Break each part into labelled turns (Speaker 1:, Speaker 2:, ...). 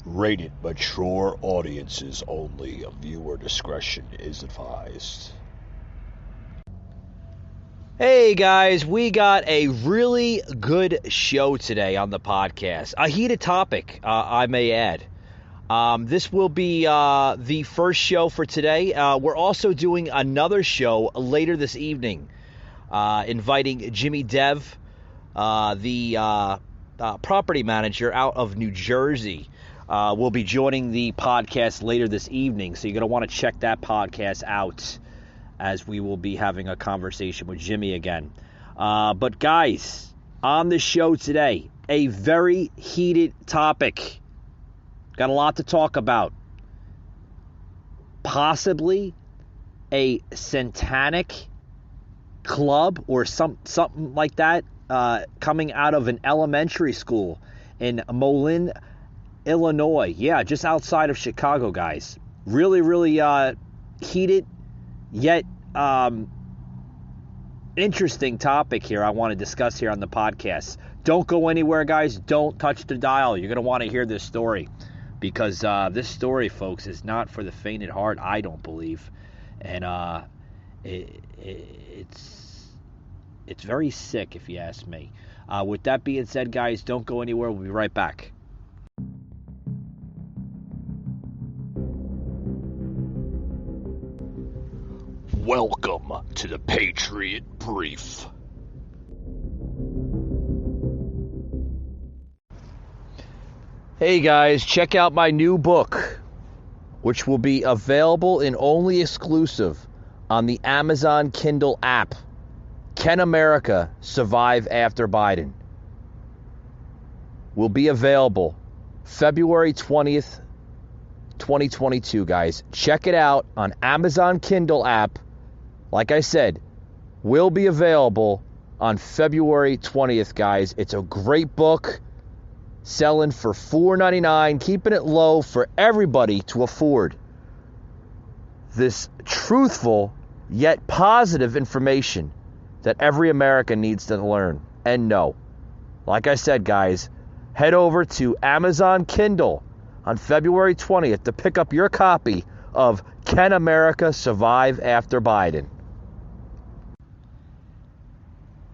Speaker 1: Rated mature audiences only. Viewer discretion is advised.
Speaker 2: Hey guys, we got a really good show today on the podcast. A heated topic, I may add. This will be the first show for today. We're also doing another show later this evening, inviting Jimmy Dev, the property manager out of New Jersey, will be joining the podcast later this evening. So you're going to want to check that podcast out, as we will be having a conversation with Jimmy again. But guys, on the show today, a very heated topic. Got a lot to talk about. Possibly a satanic club or something like that coming out of an elementary school in Moline, Illinois. Yeah, just outside of Chicago, guys. Really, really heated, yet interesting topic here I want to discuss here on the podcast. Don't go anywhere, guys. Don't touch the dial. You're going to want to hear this story, because this story, folks, is not for the faint at heart, I don't believe. And it's very sick, if you ask me. With that being said, guys, don't go anywhere. We'll be right back.
Speaker 1: Welcome to the Patriot Brief.
Speaker 2: Hey guys, check out my new book, which will be available and only exclusive on the Amazon Kindle app. Can America Survive After Biden? Will be available February 20th, 2022, guys. Check it out on Amazon Kindle app. Like I said, will be available on February 20th, guys. It's a great book, selling for $4.99, keeping it low for everybody to afford this truthful yet positive information that every American needs to learn and know. Like I said, guys, head over to Amazon Kindle on February 20th to pick up your copy of Can America Survive After Biden?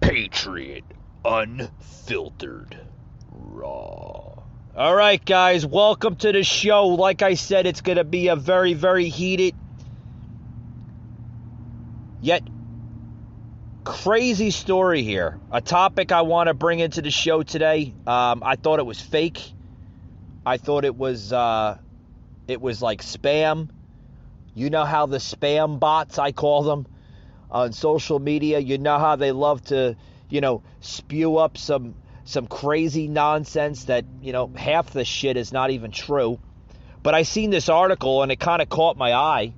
Speaker 1: Patriot Unfiltered. Raw.
Speaker 2: All right, guys, welcome to the show. Like I said, it's going to be a very, very heated, yet crazy story here. A topic I want to bring into the show today. I thought it was fake. I thought it was like spam. You know how the spam bots, I call them, on social media, you know how they love to, spew up some crazy nonsense that, half the shit is not even true. But I seen this article and it kind of caught my eye.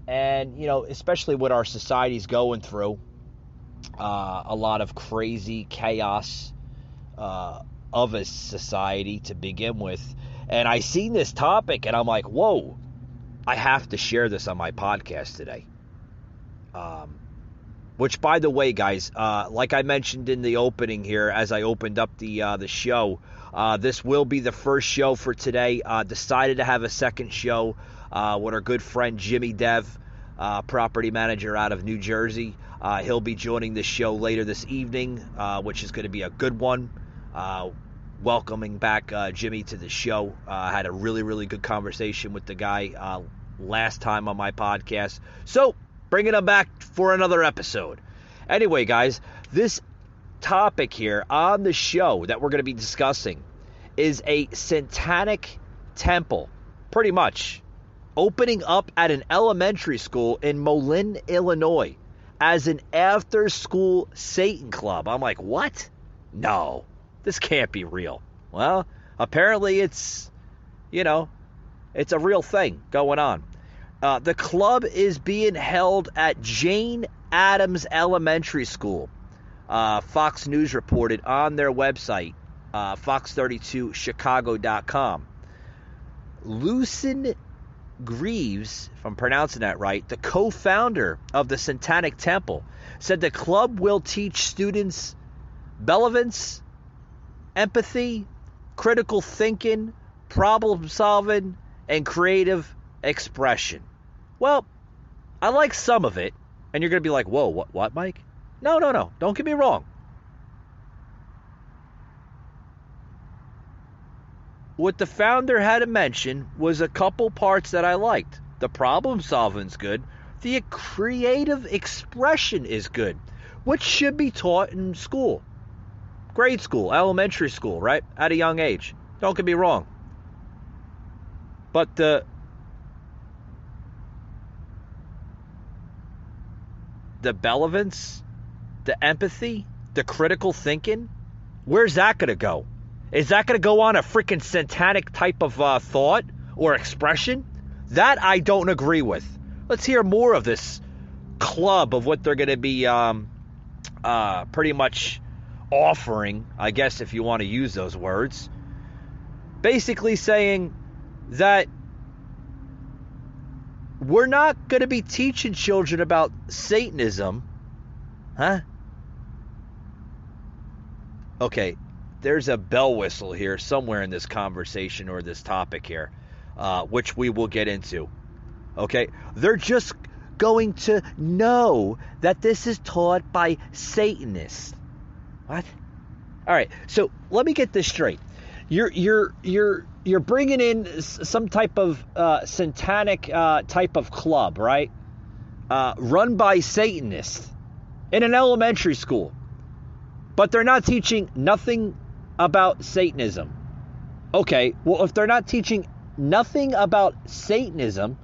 Speaker 2: And, especially what our society's going through, a lot of crazy chaos of a society to begin with. And I seen this topic and I'm like, whoa, I have to share this on my podcast today. Which, by the way, guys, like I mentioned in the opening here, as I opened up the show, this will be the first show for today. Decided to have a second show with our good friend Jimmy Dev, property manager out of New Jersey. He'll be joining the show later this evening, which is going to be a good one. Welcoming back Jimmy to the show. I had a really, really good conversation with the guy last time on my podcast. So, bringing him back for another episode. Anyway, guys, this topic here on the show that we're going to be discussing is a satanic temple, pretty much, opening up at an elementary school in Moline, Illinois, as an after-school Satan club. I'm like, what? No, this can't be real. Well, apparently it's, it's a real thing going on. The club is being held at Jane Addams Elementary School. Fox News reported on their website, fox32chicago.com. Lucien Greaves, if I'm pronouncing that right, the co-founder of the Satanic Temple, said the club will teach students benevolence, empathy, critical thinking, problem solving, and creative expression. Well, I like some of it. And you're going to be like, whoa, what, Mike? No. Don't get me wrong. What the founder had to mention was a couple parts that I liked. The problem solving's good. The creative expression is good, which should be taught in school. Grade school, elementary school, right? At a young age. Don't get me wrong. But the benevolence, the empathy, the critical thinking, where's that going to go? Is that going to go on a freaking satanic type of thought or expression? That I don't agree with. Let's hear more of this club of what they're going to be pretty much offering, I guess, if you want to use those words. Basically saying that we're not going to be teaching children about Satanism. Huh? Okay, there's a bell whistle here somewhere in this conversation or this topic here, which we will get into. Okay, they're just going to know that this is taught by Satanists. What? All right, so let me get this straight. You're bringing in some type of satanic type of club, right? Run by Satanists in an elementary school, but they're not teaching nothing about Satanism. Okay, well, if they're not teaching nothing about Satanism,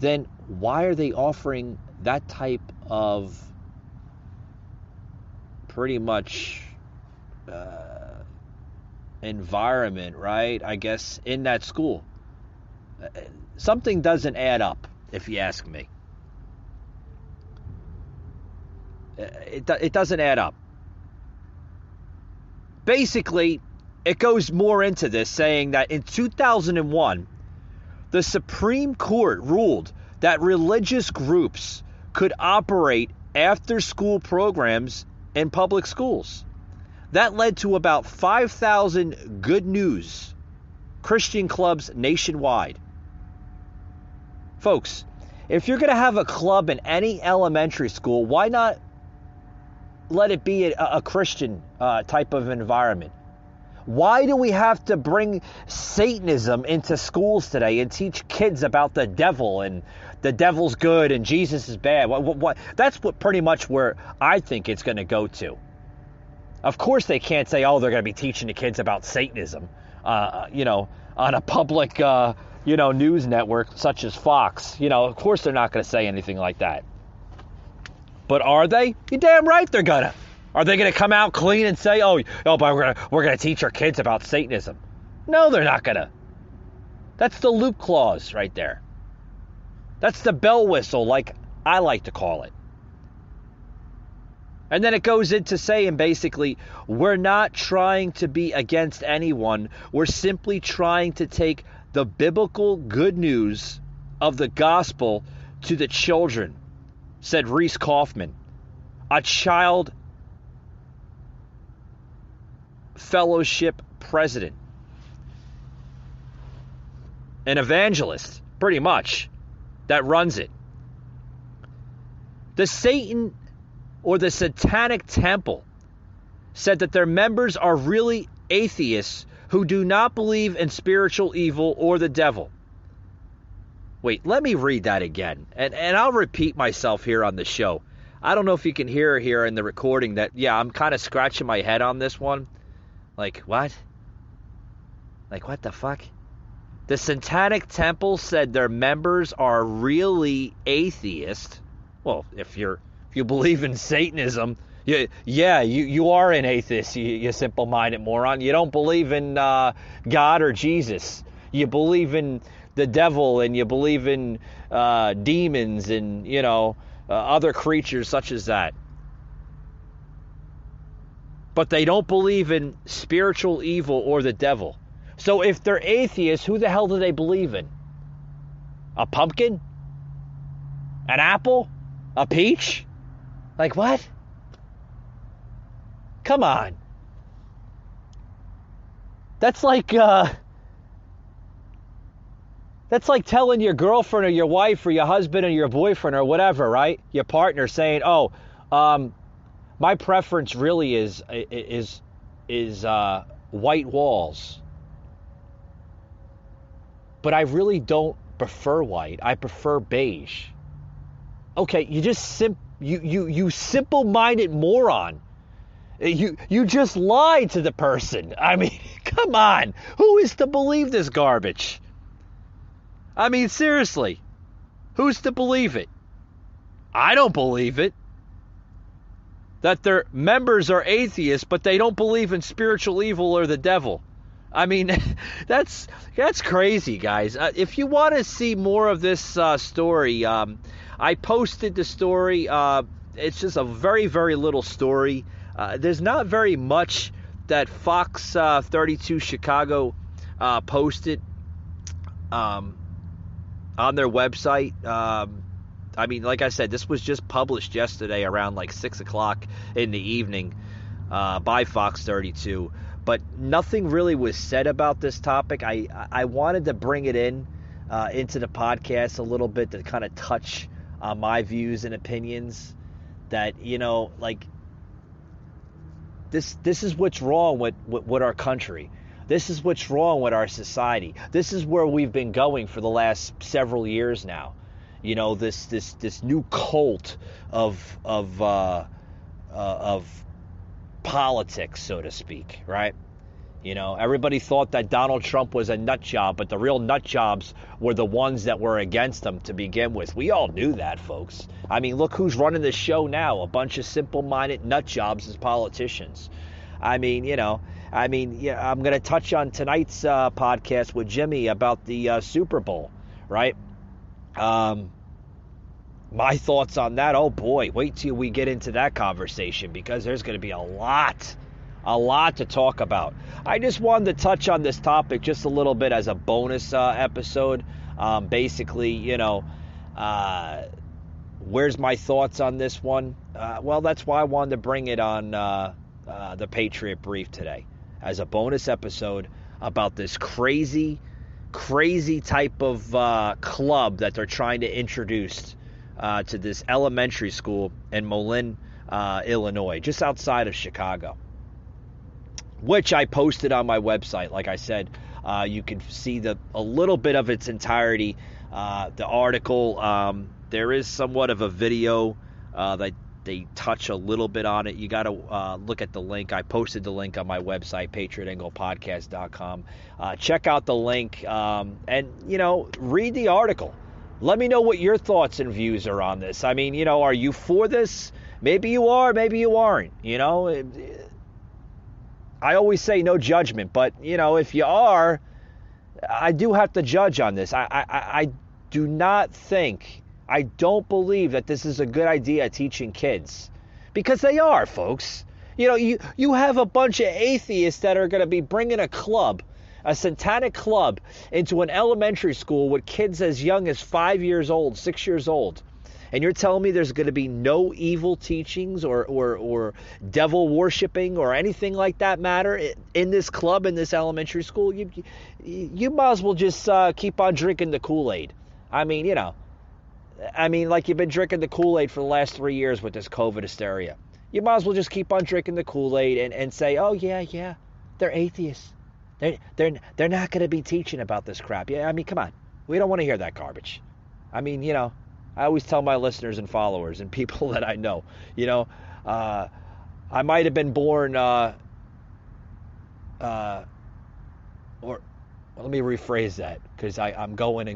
Speaker 2: then why are they offering that type of pretty much environment, right? I guess in that school. Something doesn't add up, if you ask me. It doesn't add up. Basically, it goes more into this, saying that in 2001, the Supreme Court ruled that religious groups could operate after-school programs in public schools. That led to about 5,000 Good News Christian clubs nationwide. Folks, if you're going to have a club in any elementary school, why not let it be a Christian type of environment? Why do we have to bring Satanism into schools today and teach kids about the devil and the devil's good and Jesus is bad? What? That's what pretty much where I think it's going to go to. Of course they can't say, oh, they're going to be teaching the kids about Satanism, on a public, news network such as Fox. Of course they're not going to say anything like that. But are they? You're damn right they're going to. Are they going to come out clean and say, but we're going to teach our kids about Satanism? No, they're not going to. That's the loop clause right there. That's the bell whistle, like I like to call it. And then it goes into saying, basically, we're not trying to be against anyone. We're simply trying to take the biblical good news of the gospel to the children, said Reese Kaufman, a child fellowship president, an evangelist, pretty much, that runs it. The Satan or the Satanic Temple said that their members are really atheists who do not believe in spiritual evil or the devil. Wait, let me read that again. And I'll repeat myself here on the show. I don't know if you can hear here in the recording that, I'm kind of scratching my head on this one. Like, what? Like, what the fuck? The Satanic Temple said their members are really atheists. Well, if you believe in Satanism, you are an atheist, you simple-minded moron. You don't believe in God or Jesus. You believe in the devil, and you believe in demons and, other creatures such as that. But they don't believe in spiritual evil or the devil. So if they're atheists, who the hell do they believe in? A pumpkin? An apple? A peach? Like what? Come on. That's like That's like telling your girlfriend or your wife or your husband or your boyfriend or whatever, right? Your partner saying, "Oh, my preference really is white walls, but I really don't prefer white. I prefer beige." Okay, you simple-minded moron. You just lied to the person. I mean, come on. Who is to believe this garbage? I mean, seriously. Who's to believe it? I don't believe it. That their members are atheists, but they don't believe in spiritual evil or the devil. I mean, that's crazy, guys. If you want to see more of this story, I posted the story. It's just a very, very little story. There's not very much that Fox 32 Chicago posted on their website. I mean, like I said, this was just published yesterday around like 6 o'clock in the evening by Fox 32. But nothing really was said about this topic. I wanted to bring it into the podcast a little bit to kind of touch on my views and opinions. That, you know, like, this is what's wrong with our country. This is what's wrong with our society. This is where we've been going for the last several years now. You know, this new cult of politics, so to speak, right? You know, everybody thought that Donald Trump was a nut job, but the real nut jobs were the ones that were against him to begin with. We all knew that, folks. I mean, look who's running the show now. A bunch of simple-minded nut jobs as politicians. I mean, you know, yeah, I'm going to touch on tonight's podcast with Jimmy about the Super Bowl, right? My thoughts on that, oh boy, wait till we get into that conversation, because there's going to be a lot to talk about. I just wanted to touch on this topic just a little bit as a bonus episode. Basically, you know, where's my thoughts on this one? Well, that's why I wanted to bring it on the Patriot Brief today as a bonus episode about this crazy type of club that they're trying to introduce to this elementary school in Moline, Illinois, just outside of Chicago, which I posted on my website. Like I said, you can see a little bit of its entirety. The article, there is somewhat of a video that they touch a little bit on it. You got to look at the link. I posted the link on my website, patriotanglepodcast.com. Check out the link and, you know, read the article. Let me know what your thoughts and views are on this. I mean, you know, are you for this? Maybe you are, maybe you aren't. You know, I always say no judgment, but, you know, if you are, I do have to judge on this. I do not think, I don't believe that this is a good idea teaching kids, because they are, folks. You know, you have a bunch of atheists that are going to be bringing a club, a satanic club, into an elementary school with kids as young as 5 years old, 6 years old. And you're telling me there's going to be no evil teachings or devil worshiping or anything like that matter in this club, in this elementary school? You might as well just keep on drinking the Kool-Aid. I mean, you know, like you've been drinking the Kool-Aid for the last 3 years with this COVID hysteria. You might as well just keep on drinking the Kool-Aid and say, oh, yeah, they're atheists. They're not going to be teaching about this crap. Yeah, I mean, come on. We don't want to hear that garbage. I mean, you know, I always tell my listeners and followers and people that I know, you know, I might have been born, or well, let me rephrase that, because I'm going.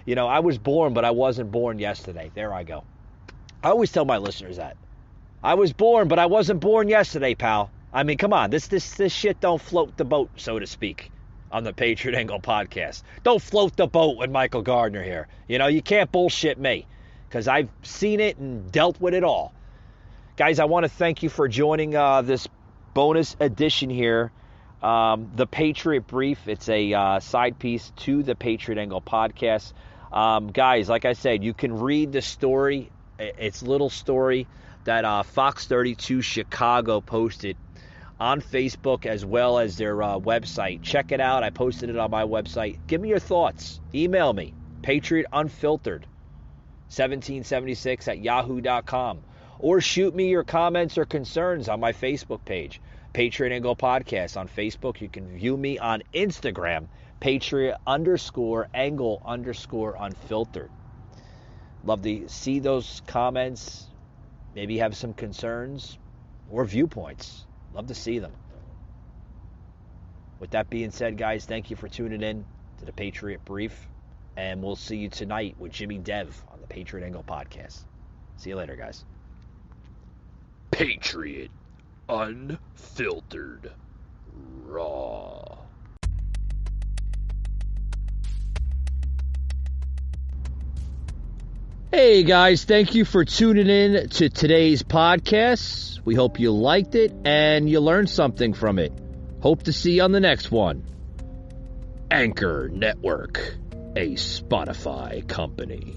Speaker 2: You know, I was born, but I wasn't born yesterday. There I go. I always tell my listeners that. I was born, but I wasn't born yesterday, pal. I mean, come on. This shit don't float the boat, so to speak, on the Patriot Angle podcast. Don't float the boat with Michael Gardner here. You know, you can't bullshit me, because I've seen it and dealt with it all. Guys, I want to thank you for joining this bonus edition here. The Patriot Brief. It's a side piece to the Patriot Angle podcast. Guys, like I said, you can read the story. It's a little story that Fox 32 Chicago posted on Facebook as well as their website. Check it out. I posted it on my website. Give me your thoughts. Email me, patriotunfiltered1776 at yahoo.com. Or shoot me your comments or concerns on my Facebook page, Patriot Angle Podcast on Facebook. You can view me on Instagram, Patriot_Angle_Unfiltered. Love to see those comments. Maybe have some concerns or viewpoints. Love to see them. With that being said, guys, thank you for tuning in to the Patriot Brief. And we'll see you tonight with Jimmy Dev on the Patriot Angle Podcast. See you later, guys.
Speaker 1: Patriot Unfiltered Raw.
Speaker 2: Hey guys, thank you for tuning in to today's podcast. We hope you liked it and you learned something from it. Hope to see you on the next one. Anchor Network, a Spotify company.